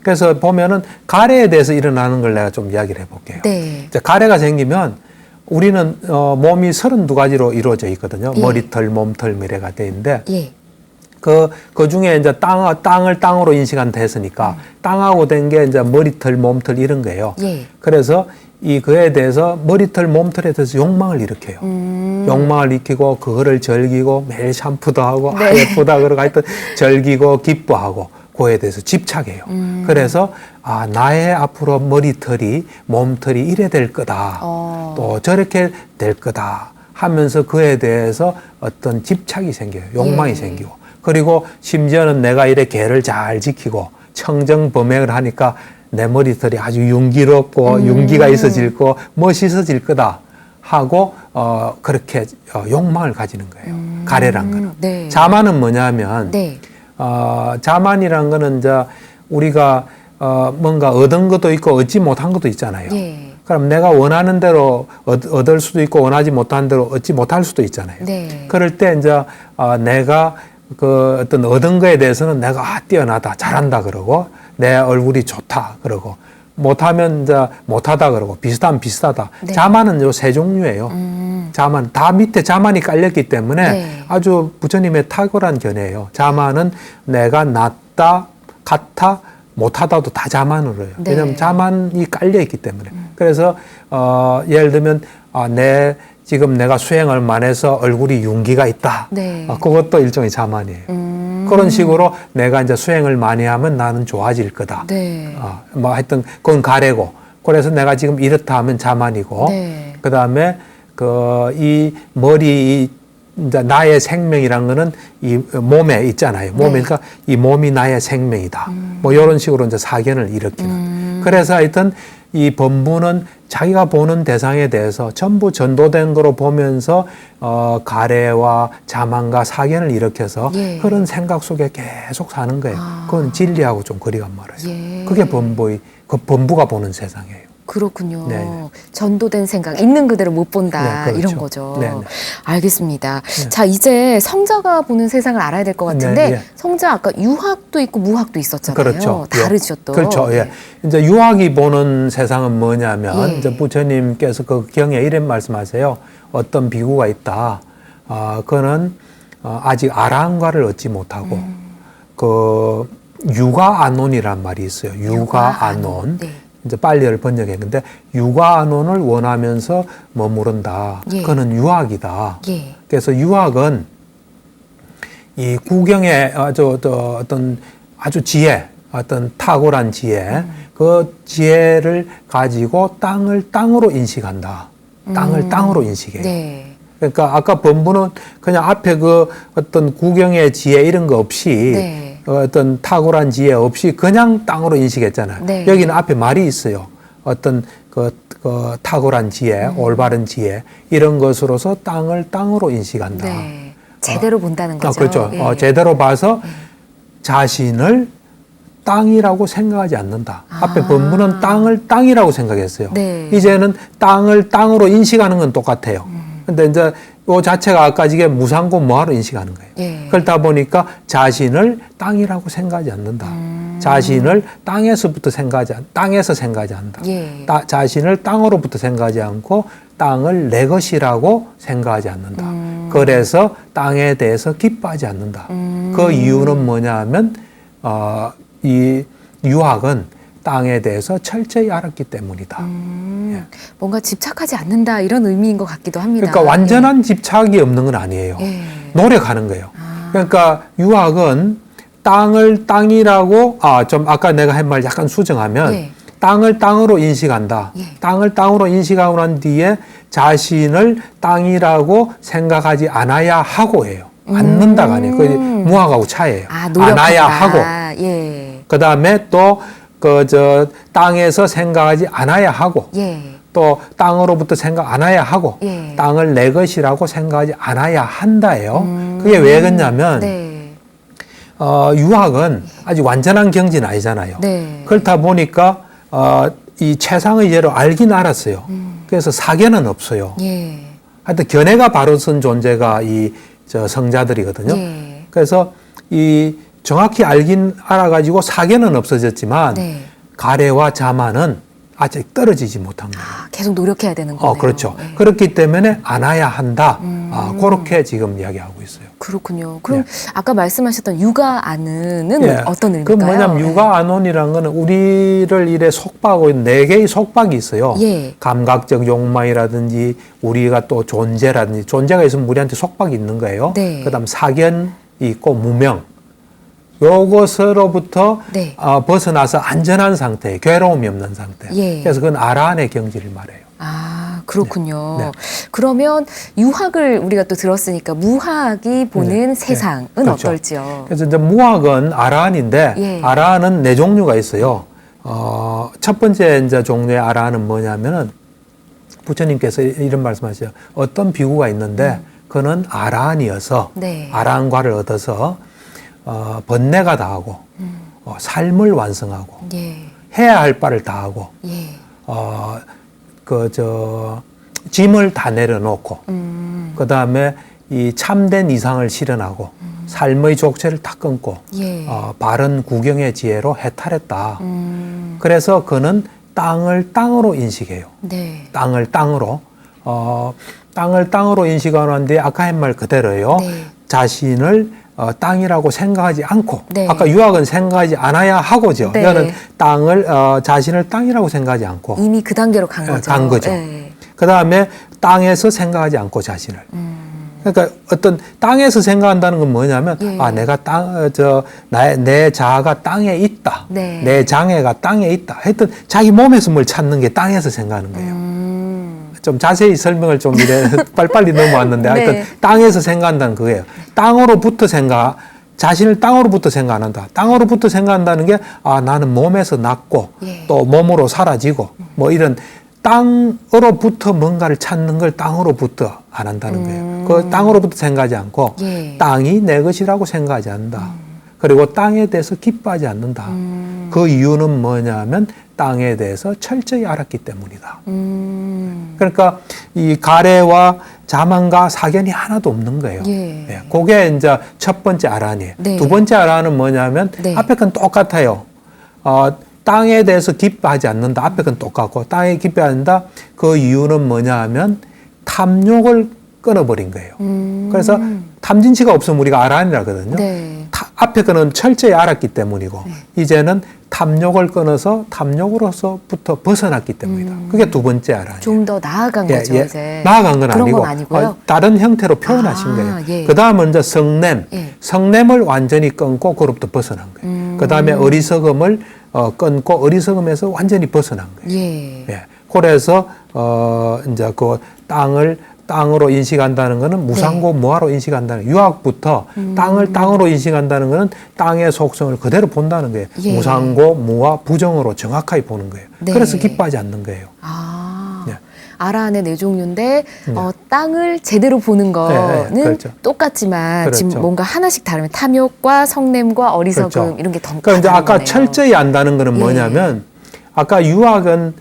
그래서 보면은 가래에 대해서 일어나는 걸 내가 좀 이야기를 해볼게요. 네. 이제 가래가 생기면 우리는 몸이 32가지로 이루어져 있거든요. 예. 머리털, 몸털, 미래가 돼 있는데 예. 그 중에 이제 땅을 땅으로 인식한 데서니까 땅하고 된 게 이제 머리털, 몸털 이런 거예요. 예. 그래서 그에 대해서 머리털, 몸털에 대해서 욕망을 일으켜요. 욕망을 일으키고 그거를 즐기고 매일 샴푸도 하고 네. 예쁘다 그러고 하여튼 즐기고 기뻐하고 그에 대해서 집착해요. 그래서 나의 앞으로 머리털이 몸털이 이래 될 거다. 또 저렇게 될 거다 하면서 그에 대해서 어떤 집착이 생겨요. 욕망이 예. 생기고 그리고 심지어는 내가 이래 개를 잘 지키고 청정범행을 하니까 내 머리털이 아주 윤기롭고 윤기가 있어질 거 멋있어질 거다 하고 그렇게 욕망을 가지는 거예요. 가래란 거는. 네. 자만은 뭐냐면 네. 자만이란 거는 이제 우리가 뭔가 얻은 것도 있고 얻지 못한 것도 있잖아요. 예. 그럼 내가 원하는 대로 얻을 수도 있고 원하지 못한 대로 얻지 못할 수도 있잖아요. 네. 그럴 때 이제 내가 그 어떤 얻은 거에 대해서는 내가 뛰어나다, 잘한다 그러고 내 얼굴이 좋다 그러고 못하면 이제 못하다 그러고 비슷하면 비슷하다. 네. 자만은 요 세 종류예요. 자만 다 밑에 자만이 깔렸기 때문에 네. 아주 부처님의 탁월한 견해예요. 자만은 내가 낫다, 같아, 못하다도 다 자만으로 해요. 네. 왜냐하면 자만이 깔려 있기 때문에. 그래서 예를 들면 지금 내가 수행을 만해서 얼굴이 윤기가 있다. 네. 그것도 일종의 자만이에요. 그런 식으로 내가 이제 수행을 많이 하면 나는 좋아질 거다. 네. 뭐 하여튼 그건 가래고. 그래서 내가 지금 이렇다 하면 자만이고. 네. 그 다음에 이 머리 이제 나의 생명이란 거는 이 몸에 있잖아요. 몸에 네. 그러니까 이 몸이 나의 생명이다. 뭐 이런 식으로 이제 사견을 일으키는. 그래서 하여튼 이 범부는 자기가 보는 대상에 대해서 전부 전도된 거로 보면서 가래와 자만과 사견을 일으켜서 예. 그런 생각 속에 계속 사는 거예요. 그건 진리하고 좀 거리가 멀어요. 예. 그게 범부가 보는 세상이에요. 그렇군요. 네. 전도된 생각, 있는 그대로 못 본다. 네, 그렇죠. 이런 거죠. 네, 네. 알겠습니다. 자, 이제 성자가 보는 세상을 알아야 될 것 같은데, 네, 예. 성자 아까 유학도 있고 무학도 있었잖아요. 그렇죠. 다르죠, 또. 그렇죠. 예. 이제 유학이 보는 세상은 뭐냐면, 예. 이제 부처님께서 그 경에 이런 말씀하세요. 어떤 비구가 있다. 그는 아직 아라한과를 얻지 못하고, 그 유가안온이란 말이 있어요. 유가안온. 네. 이제 빨리를 번역했는데 유가안온을 원하면서 머무른다. 예. 그는 유학이다. 예. 그래서 유학은 이 구경의 어떤 아주 지혜, 어떤 탁월한 지혜, 그 지혜를 가지고 땅을 땅으로 인식한다. 땅을 땅으로 인식해요. 네. 그러니까 아까 범부는 그냥 앞에 그 어떤 구경의 지혜 이런 거 없이 네. 어떤 탁월한 지혜 없이 그냥 땅으로 인식했잖아요. 네. 여기는 앞에 말이 있어요. 어떤 그 탁월한 지혜, 올바른 지혜 이런 것으로서 땅을 땅으로 인식한다. 네. 제대로 본다는 거죠. 그렇죠. 예. 제대로 봐서 자신을 땅이라고 생각하지 않는다. 앞에 범부는 땅을 땅이라고 생각했어요. 네. 이제는 땅을 땅으로 인식하는 건 똑같아요. 근데 이제 요 자체가 아까 이게 무상고 무하로 인식하는 거예요. 예. 그러다 보니까 자신을 땅이라고 생각하지 않는다. 자신을 땅에서 생각하지 않는다. 예. 자신을 땅으로부터 생각하지 않고 땅을 내 것이라고 생각하지 않는다. 그래서 땅에 대해서 기뻐하지 않는다. 그 이유는 뭐냐 하면 이 유학은 땅에 대해서 철저히 알았기 때문이다. 예. 뭔가 집착하지 않는다 이런 의미인 것 같기도 합니다. 그러니까 완전한 집착이 없는 건 아니에요. 예. 노력하는 거예요. 그러니까 유학은 땅을 땅이라고 좀 아까 내가 한 말 약간 수정하면 예. 땅을 땅으로 인식한다. 예. 땅을 땅으로 인식하고 난 뒤에 자신을 땅이라고 생각하지 않아야 하고 해요. 않는다가 아니에요. 그 무학하고 차이예요. 노력한다. 안아야 하고. 예. 그다음에 또 땅에서 생각하지 않아야 하고. 예. 또 땅으로부터 생각 안 해야 하고 예. 땅을 내 것이라고 생각하지 않아야 한다예요. 그게 왜 그러냐면 네. 유학은 아직 완전한 경지는 아니잖아요. 네. 그렇다 보니까 이 최상의 예로 알긴 알았어요. 그래서 사견은 없어요. 예. 하여튼 견해가 바로 선 존재가 성자들이거든요. 예. 그래서 이 정확히 알긴 알아가지고 사견은 없어졌지만 네. 가래와 자만은 아직 떨어지지 못한 거예요. 계속 노력해야 되는 거네요. 그렇죠. 예. 그렇기 때문에 안아야 한다. 그렇게 지금 이야기하고 있어요. 그렇군요. 그럼 아까 말씀하셨던 육아안은 예. 어떤 의미일까요? 그 뭐냐면 육아안온이라는 거는 우리를 이래 속박하고 있는 네 개의 속박이 있어요. 예. 감각적 욕망이라든지 우리가 또 존재라든지 존재가 있으면 우리한테 속박이 있는 거예요. 네. 그다음 사견이 있고 무명. 요것으로부터 네. 벗어나서 안전한 상태, 괴로움이 없는 상태. 예. 그래서 그건 아라한의 경지를 말해요. 그렇군요. 네. 그러면 유학을 우리가 또 들었으니까 무학이 보는 네. 세상은 네. 그렇죠. 어떨지요? 그래서 이제 무학은 아라한인데 예. 아라한은 네 종류가 있어요. 첫 번째 이제 종류의 아라한은 뭐냐면은 부처님께서 이런 말씀하세요. 어떤 비구가 있는데 그는 아라한이어서 네. 아라한과를 얻어서 번뇌가 다하고 삶을 완성하고 예. 해야 할 바를 다 하고 예. 짐을 다 내려놓고 그다음에 이 참된 이상을 실현하고 삶의 족쇄를 다 끊고 예. 바른 구경의 지혜로 해탈했다. 그래서 그는 땅을 땅으로 인식해요. 네. 땅을 땅으로 땅을 땅으로 인식하는 뒤에 아까 한 말 그대로요. 네. 자신을 땅이라고 생각하지 않고 네. 아까 유학은 생각하지 않아야 하고죠. 네. 이거는 땅을 자신을 땅이라고 생각하지 않고 이미 그 단계로 간 거죠. 간 거죠. 예. 그다음에 땅에서 생각하지 않고 자신을. 그러니까 어떤 땅에서 생각한다는 건 뭐냐면 예. 내가 내 자아가 땅에 있다. 네. 내 장애가 땅에 있다. 하여튼 자기 몸에서 뭘 찾는 게 땅에서 생각하는 거예요. 좀 자세히 설명을 좀 이래 빨리빨리 넘어왔는데 네. 하여튼 땅에서 생각한다는 그거예요. 땅으로부터 자신을 땅으로부터 생각 안 한다. 땅으로부터 생각한다는 게 나는 몸에서 났고 예. 또 몸으로 사라지고 뭐 이런 땅으로부터 뭔가를 찾는 걸 땅으로부터 안 한다는 거예요. 그 땅으로부터 생각하지 않고 예. 땅이 내 것이라고 생각하지 않는다. 그리고 땅에 대해서 기뻐하지 않는다. 그 이유는 뭐냐면 땅에 대해서 철저히 알았기 때문이다. 그러니까 이 가래와 자만과 사견이 하나도 없는 거예요. 예. 예, 그게 이제 첫 번째 아란이에요. 네. 두 번째 아란은 뭐냐면 네. 앞에 건 똑같아요. 땅에 대해서 기뻐하지 않는다. 앞에 건 똑같고 땅에 기뻐하지 않는다. 그 이유는 뭐냐 하면 탐욕을 끊어버린 거예요. 그래서 탐진치가 없으면 우리가 아란이라 하거든요. 네. 앞에 거는 철저히 알았기 때문이고 이제는 탐욕을 끊어서 탐욕으로서부터 벗어났기 때문이다. 그게 두 번째 아란이에요. 좀 더 나아간 거죠, 이제. 나아간 건 그런 아니고 건 아니고요. 다른 형태로 표현하신 거예요. 예. 그 다음은 이제 성냄, 예. 성냄을 완전히 끊고 그로부터 벗어난 거예요. 그 다음에 어리석음을 끊고 어리석음에서 완전히 벗어난 거예요. 예. 예. 그래서 이제 그 땅으로 인식한다는 것은 무상고 무아로 인식한다는 거예요. 유학부터 땅을 땅으로 인식한다는 것은 땅의 속성을 그대로 본다는 거예요. 예. 무상고 무아 부정으로 정확하게 보는 거예요. 네. 그래서 기뻐하지 않는 거예요. 네. 아란의 네 종류인데 땅을 제대로 보는 거는 그렇죠. 똑같지만 그렇죠. 지금 뭔가 하나씩 다르면 탐욕과 성냄과 어리석음 그렇죠. 이런 게 더 그러니까 이제 아까 거네요. 철저히 안다는 거는 예. 뭐냐면 아까 유학은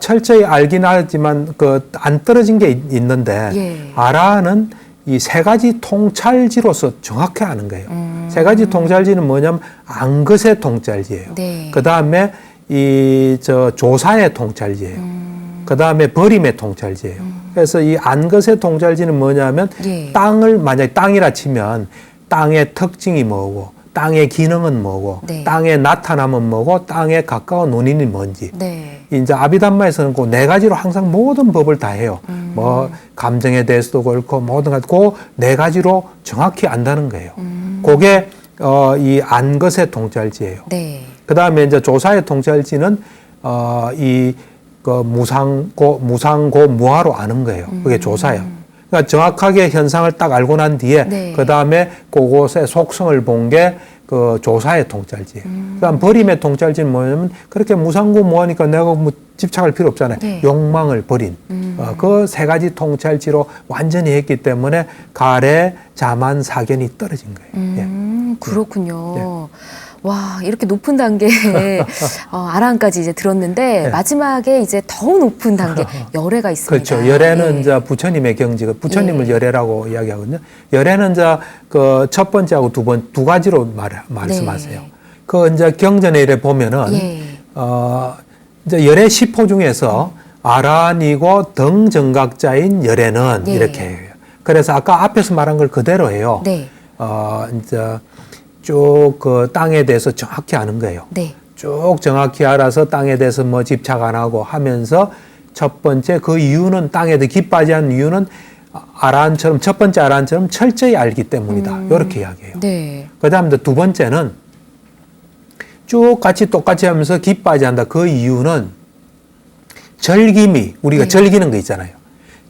철저히 알긴 하지만 안 떨어진 게 있는데 예. 아라는 이 세 가지 통찰지로서 정확히 아는 거예요. 세 가지 통찰지는 뭐냐면 안것의 통찰지예요. 네. 그 다음에 조사의 통찰지예요. 그 다음에 버림의 통찰지예요. 그래서 이 안것의 통찰지는 뭐냐면 예. 땅을 만약에 땅이라 치면 땅의 특징이 뭐고 땅의 기능은 뭐고 네. 땅의 나타남은 뭐고 땅에 가까운 원인이 뭔지 네. 이제 아비담마에서는 그 네 가지로 항상 모든 법을 다 해요. 뭐 감정에 대해서도 그렇고 모든 그 네 가지로 정확히 안다는 거예요. 그게 이 안것의 통찰지예요. 네. 그 다음에 이제 조사의 통찰지는 무상고 무아로 아는 거예요. 그게 조사예요. 그러니까 정확하게 현상을 딱 알고 난 뒤에 네. 그 다음에 그곳의 속성을 본 게 그 조사의 통찰지예요. 그다음 버림의 통찰지는 뭐냐면 그렇게 무상고 무아니까 내가 뭐 집착할 필요 없잖아요. 네. 욕망을 버린 그 세 가지 통찰지로 완전히 했기 때문에 가래, 자만, 사견이 떨어진 거예요. 예. 그렇군요. 와, 이렇게 높은 단계에 아란까지 이제 들었는데 네. 마지막에 이제 더 높은 단계 열애가 있습니다. 그렇죠. 열애는 예. 이제 부처님의 경지가 부처님을 예. 열애라고 이야기하거든요. 열애는 이제 그 첫 번째하고 두 가지로 말씀하세요. 네. 그 이제 경전에 이래 보면은 예. 이제 열애 10호 중에서 아란이고 등정각자인 열애는 예. 이렇게 해요. 그래서 아까 앞에서 말한 걸 그대로 해요. 네. 이제 쭉 그 땅에 대해서 정확히 아는 거예요. 네. 쭉 정확히 알아서 땅에 대해서 뭐 집착 안 하고 하면서 첫 번째 그 이유는 땅에 대해 기뻐하지 않는 이유는 아란처럼 첫 번째 아란처럼 철저히 알기 때문이다. 이렇게 이야기해요. 네. 그다음에 두 번째는 쭉 같이 똑같이 하면서 기뻐하지 않는다. 그 이유는 절김이 우리가 네. 절기는 거 있잖아요.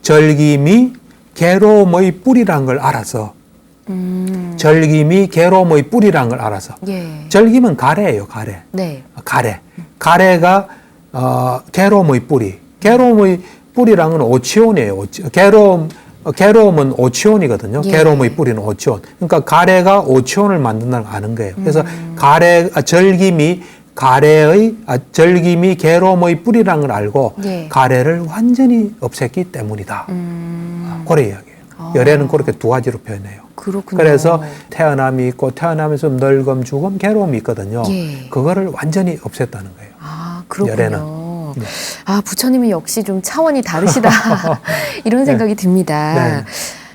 절김이 괴로움의 뿌리라는 걸 알아서 절김이 괴로움의 뿌리라는 걸 알아서 예. 절김은 가래예요. 가래. 네. 가래가 괴로움의 뿌리. 괴로움의 뿌리라는 건 오치온이에요. 괴로움 괴로움은 오치온이거든요. 예. 괴로움의 뿌리는 오치온. 그러니까 가래가 오치온을 만든다는 걸 아는 거예요. 그래서 절김이 괴로움의 뿌리라는 걸 알고 예. 가래를 완전히 없앴기 때문이다. 그래 이야기예요. 열애는 그렇게 두 가지로 표현해요. 그렇군요. 그래서 태어남이 있고 태어나면서 늙음, 죽음, 괴로움이 있거든요. 예. 그거를 완전히 없앴다는 거예요. 아, 그렇군요. 열애는. 네. 아, 부처님이 역시 좀 차원이 다르시다. 이런 생각이 듭니다. 네.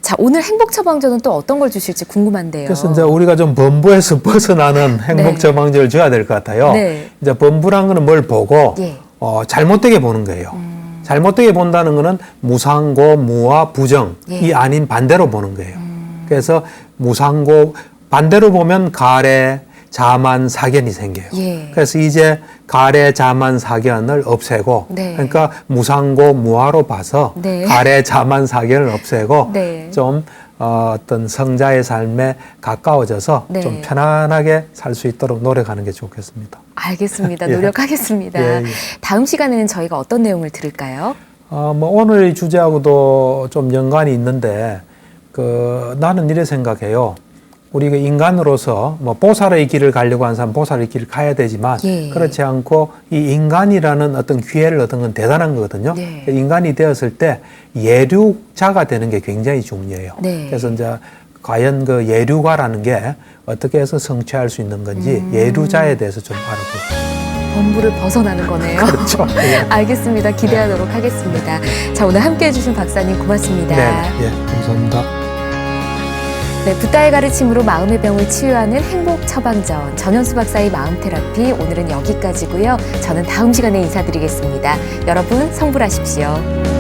자, 오늘 행복 처방전은 또 어떤 걸 주실지 궁금한데요. 그래서 이제 우리가 좀 범부에서 벗어나는 행복 처방전을 줘야 될 것 같아요. 네. 이제 범부란 거는 뭘 보고 예. 잘못되게 보는 거예요. 잘못되게 본다는 거는 무상고, 무와 부정이 예. 아닌 반대로 보는 거예요. 그래서 무상고 반대로 보면 가래, 자만, 사견이 생겨요. 예. 그래서 이제 가래, 자만, 사견을 없애고 네. 그러니까 무상고, 무화로 봐서 네. 가래, 자만, 사견을 없애고 네. 좀 어떤 성자의 삶에 가까워져서 네. 좀 편안하게 살 수 있도록 노력하는 게 좋겠습니다. 알겠습니다. 예. 노력하겠습니다. 예, 예. 다음 시간에는 저희가 어떤 내용을 들을까요? 오늘 주제하고도 좀 연관이 있는데 나는 이래 생각해요. 우리가 인간으로서 보살의 길을 가려고 하는 사람 보살의 길을 가야 되지만 예. 그렇지 않고 이 인간이라는 어떤 기회를 얻은 건 대단한 거거든요. 네. 인간이 되었을 때 예류자가 되는 게 굉장히 중요해요. 네. 그래서 이제 과연 그 예류가라는 게 어떻게 해서 성취할 수 있는 건지 예류자에 대해서 좀 알아볼게요. 범부를 벗어나는 거네요. 그렇죠. 예. 알겠습니다. 기대하도록 하겠습니다. 자, 오늘 함께 해주신 박사님 고맙습니다. 네, 예, 감사합니다. 네, 붓다의 가르침으로 마음의 병을 치유하는 행복 처방전 전현수 박사의 마음 테라피 오늘은 여기까지고요. 저는 다음 시간에 인사드리겠습니다. 여러분 성불하십시오.